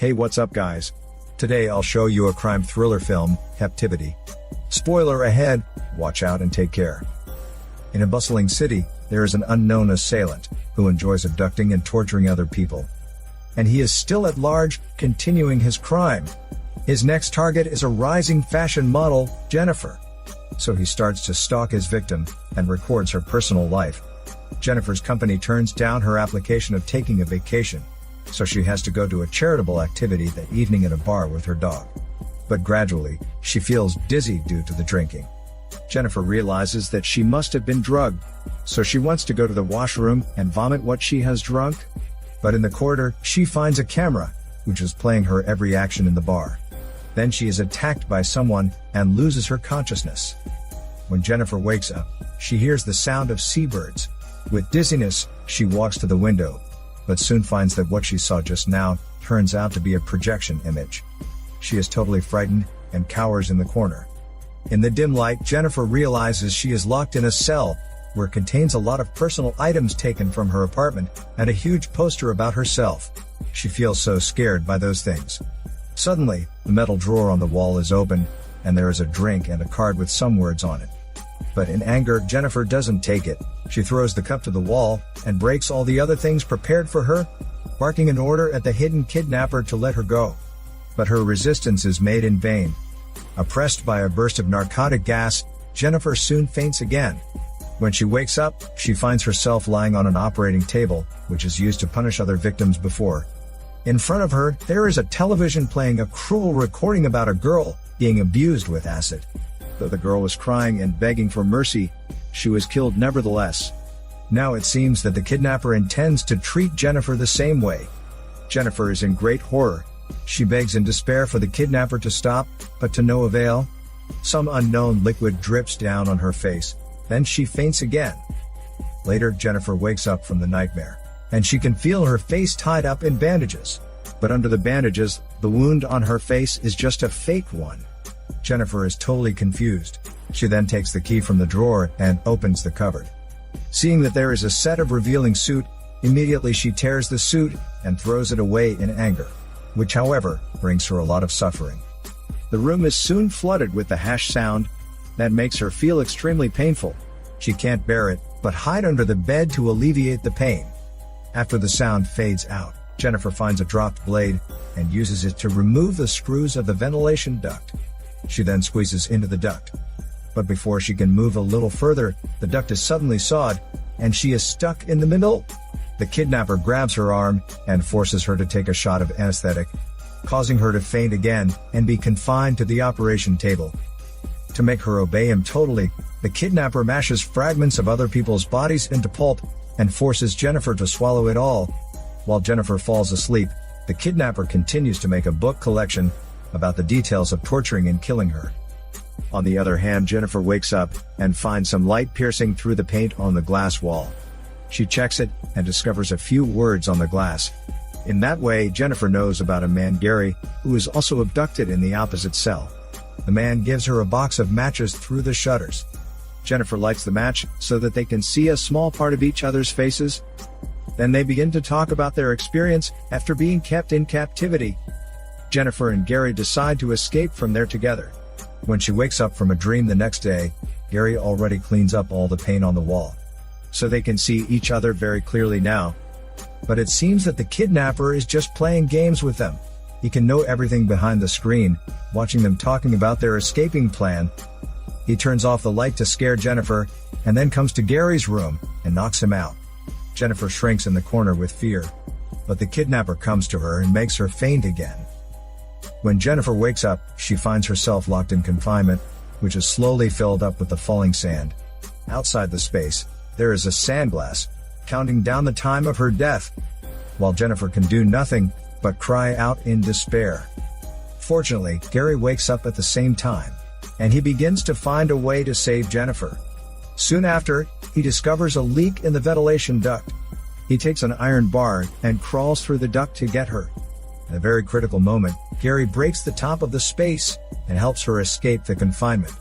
Hey, what's up guys? Today I'll show you a crime thriller film, Captivity. Spoiler ahead, watch out and take care. In a bustling city, there is an unknown assailant, who enjoys abducting and torturing other people. And he is still at large, continuing his crime. His next target is a rising fashion model, Jennifer. So he starts to stalk his victim, and records her personal life. Jennifer's company turns down her application of taking a vacation, so she has to go to a charitable activity that evening at a bar with her dog. But gradually, she feels dizzy due to the drinking. Jennifer realizes that she must have been drugged, so she wants to go to the washroom and vomit what she has drunk. But in the corridor, she finds a camera, which is playing her every action in the bar. Then she is attacked by someone and loses her consciousness. When Jennifer wakes up, she hears the sound of seabirds. With dizziness, she walks to the window, but soon finds that what she saw just now turns out to be a projection image. She is totally frightened and cowers in the corner. In the dim light, Jennifer realizes she is locked in a cell, where contains a lot of personal items taken from her apartment, and a huge poster about herself. She feels so scared by those things. Suddenly, the metal drawer on the wall is open, and there is a drink and a card with some words on it. But in anger, Jennifer doesn't take it. She throws the cup to the wall, and breaks all the other things prepared for her, barking an order at the hidden kidnapper to let her go. But her resistance is made in vain. Oppressed by a burst of narcotic gas, Jennifer soon faints again. When she wakes up, she finds herself lying on an operating table, which is used to punish other victims before. In front of her, there is a television playing a cruel recording about a girl being abused with acid. Though the girl was crying and begging for mercy, she was killed nevertheless. Now it seems that the kidnapper intends to treat Jennifer the same way. Jennifer is in great horror. She begs in despair for the kidnapper to stop, but to no avail. Some unknown liquid drips down on her face, then she faints again. Later, Jennifer wakes up from the nightmare, and she can feel her face tied up in bandages. But under the bandages, the wound on her face is just a fake one. Jennifer is totally confused. She then takes the key from the drawer and opens the cupboard. Seeing that there is a set of revealing suit, immediately she tears the suit and throws it away in anger, which however, brings her a lot of suffering. The room is soon flooded with the hash sound that makes her feel extremely painful. She can't bear it, but hide under the bed to alleviate the pain. After the sound fades out, Jennifer finds a dropped blade and uses it to remove the screws of the ventilation duct. She then squeezes into the duct. But before she can move a little further, the duct is suddenly sawed, and she is stuck in the middle. The kidnapper grabs her arm and forces her to take a shot of anesthetic, causing her to faint again and be confined to the operation table. To make her obey him totally, the kidnapper mashes fragments of other people's bodies into pulp and forces Jennifer to swallow it all. While Jennifer falls asleep, the kidnapper continues to make a book collection about the details of torturing and killing her. On the other hand, Jennifer wakes up and finds some light piercing through the paint on the glass wall. She checks it and discovers a few words on the glass. In that way, Jennifer knows about a man, Gary, who is also abducted in the opposite cell. The man gives her a box of matches through the shutters. Jennifer lights the match so that they can see a small part of each other's faces. Then they begin to talk about their experience after being kept in captivity. Jennifer and Gary decide to escape from there together. When she wakes up from a dream the next day, Gary already cleans up all the paint on the wall, so they can see each other very clearly now. But it seems that the kidnapper is just playing games with them. He can know everything behind the screen, watching them talking about their escaping plan. He turns off the light to scare Jennifer, and then comes to Gary's room and knocks him out. Jennifer shrinks in the corner with fear, but the kidnapper comes to her and makes her faint again. When Jennifer wakes up, she finds herself locked in confinement, which is slowly filled up with the falling sand. Outside the space, there is a sandglass, counting down the time of her death, while Jennifer can do nothing but cry out in despair. Fortunately, Gary wakes up at the same time, and he begins to find a way to save Jennifer. Soon after, he discovers a leak in the ventilation duct. He takes an iron bar and crawls through the duct to get her. At a very critical moment, Gary breaks the top of the space and helps her escape the confinement.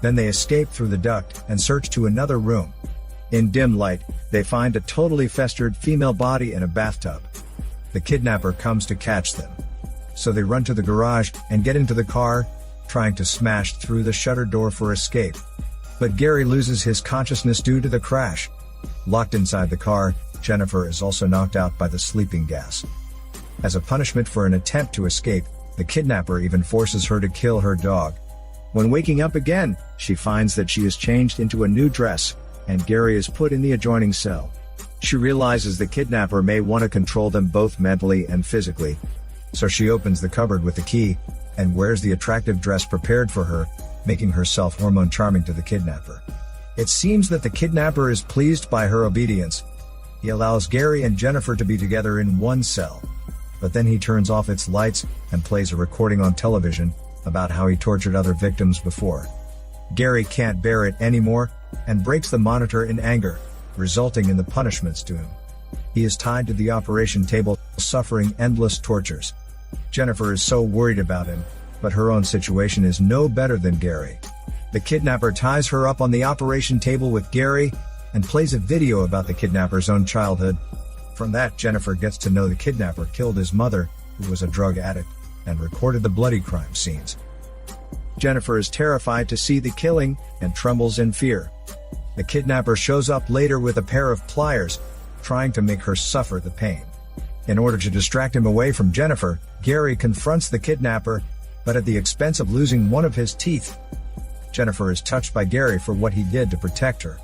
Then they escape through the duct and search to another room. In dim light, they find a totally festered female body in a bathtub. The kidnapper comes to catch them. so they run to the garage and get into the car, trying to smash through the shutter door for escape. But Gary loses his consciousness due to the crash. Locked inside the car, Jennifer is also knocked out by the sleeping gas. As a punishment for an attempt to escape, the kidnapper even forces her to kill her dog. When waking up again, she finds that she is changed into a new dress, and Gary is put in the adjoining cell. She realizes the kidnapper may want to control them both mentally and physically, so she opens the cupboard with the key, and wears the attractive dress prepared for her, making herself hormone charming to the kidnapper. It seems that the kidnapper is pleased by her obedience. He allows Gary and Jennifer to be together in one cell. But then he turns off its lights and plays a recording on television about how he tortured other victims before. Gary can't bear it anymore and breaks the monitor in anger, resulting in the punishments to him. He is tied to the operation table, suffering endless tortures. Jennifer is so worried about him, but her own situation is no better than Gary. The kidnapper ties her up on the operation table with Gary and plays a video about the kidnapper's own childhood. From that, Jennifer gets to know the kidnapper killed his mother, who was a drug addict, and recorded the bloody crime scenes. Jennifer is terrified to see the killing and trembles in fear. The kidnapper shows up later with a pair of pliers, trying to make her suffer the pain. In order to distract him away from Jennifer, Gary confronts the kidnapper, but at the expense of losing one of his teeth. Jennifer is touched by Gary for what he did to protect her,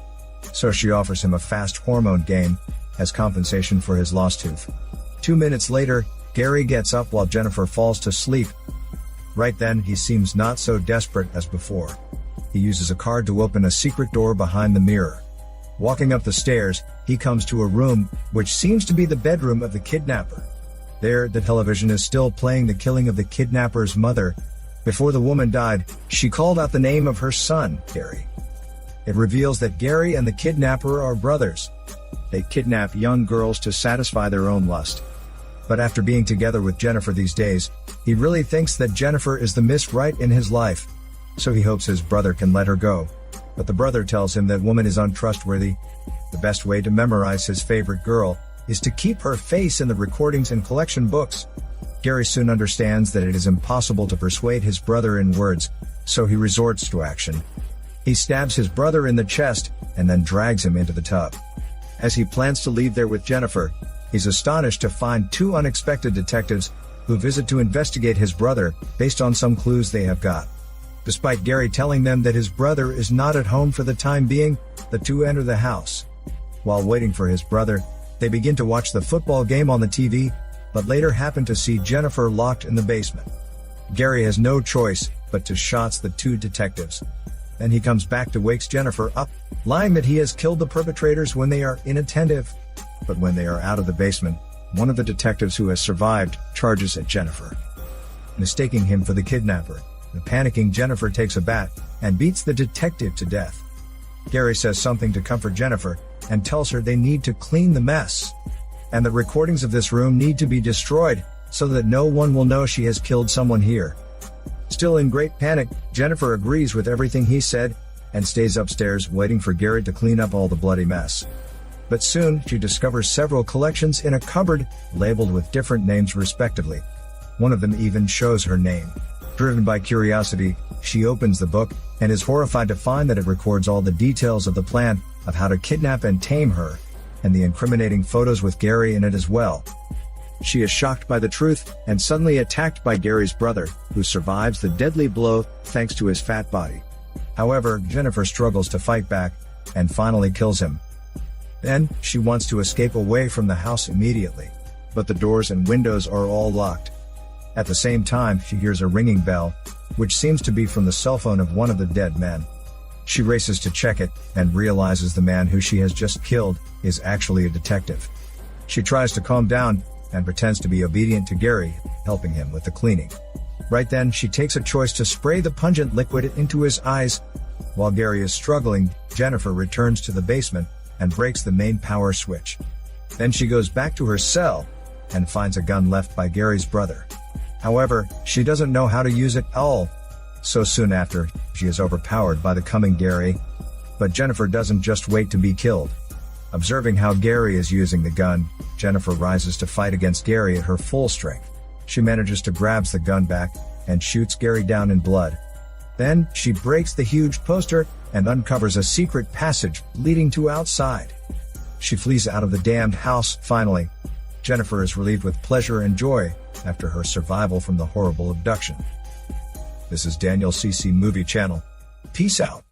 so she offers him a fast hormone game as compensation for his lost tooth. 2 minutes later, Gary gets up while Jennifer falls to sleep. Right then, he seems not so desperate as before. He uses a card to open a secret door behind the mirror. Walking up the stairs, he comes to a room, which seems to be the bedroom of the kidnapper. There, the television is still playing the killing of the kidnapper's mother. Before the woman died, she called out the name of her son, Gary. It reveals that Gary and the kidnapper are brothers. They kidnap young girls to satisfy their own lust. But after being together with Jennifer these days, he really thinks that Jennifer is the Miss Right in his life, so he hopes his brother can let her go. But the brother tells him that woman is untrustworthy. The best way to memorize his favorite girl is to keep her face in the recordings and collection books. Gary soon understands that it is impossible to persuade his brother in words, so he resorts to action. He stabs his brother in the chest and then drags him into the tub. As he plans to leave there with Jennifer, he's astonished to find two unexpected detectives who visit to investigate his brother based on some clues they have got. Despite Gary telling them that his brother is not at home for the time being, the two enter the house. While waiting for his brother, they begin to watch the football game on the TV, but later happen to see Jennifer locked in the basement. Gary has no choice but to shots the two detectives. Then he comes back to wakes Jennifer up, lying that he has killed the perpetrators when they are inattentive. But when they are out of the basement, one of the detectives who has survived charges at Jennifer, mistaking him for the kidnapper. The panicking Jennifer takes a bat and beats the detective to death. Gary says something to comfort Jennifer and tells her they need to clean the mess, and the recordings of this room need to be destroyed so that no one will know she has killed someone here. Still in great panic, Jennifer agrees with everything he said and stays upstairs waiting for Gary to clean up all the bloody mess. But soon, she discovers several collections in a cupboard labeled with different names respectively. One of them even shows her name. Driven by curiosity, she opens the book and is horrified to find that it records all the details of the plan of how to kidnap and tame her, and the incriminating photos with Gary in it as well. She is shocked by the truth and suddenly attacked by Gary's brother, who survives the deadly blow thanks to his fat body. However, Jennifer struggles to fight back and finally kills him. Then, she wants to escape away from the house immediately, but the doors and windows are all locked. At the same time, she hears a ringing bell, which seems to be from the cell phone of one of the dead men. She races to check it and realizes the man who she has just killed is actually a detective. She tries to calm down and pretends to be obedient to Gary, helping him with the cleaning. Right then, she takes a choice to spray the pungent liquid into his eyes. While Gary is struggling, Jennifer returns to the basement and breaks the main power switch. Then she goes back to her cell and finds a gun left by Gary's brother. However, she doesn't know how to use it at all. So soon after, she is overpowered by the coming Gary. But Jennifer doesn't just wait to be killed. Observing how Gary is using the gun, Jennifer rises to fight against Gary at her full strength. She manages to grabs the gun back and shoots Gary down in blood. Then, she breaks the huge poster and uncovers a secret passage leading to outside. She flees out of the damned house. Finally, Jennifer is relieved with pleasure and joy after her survival from the horrible abduction. This is Daniel CC Movie Channel. Peace out.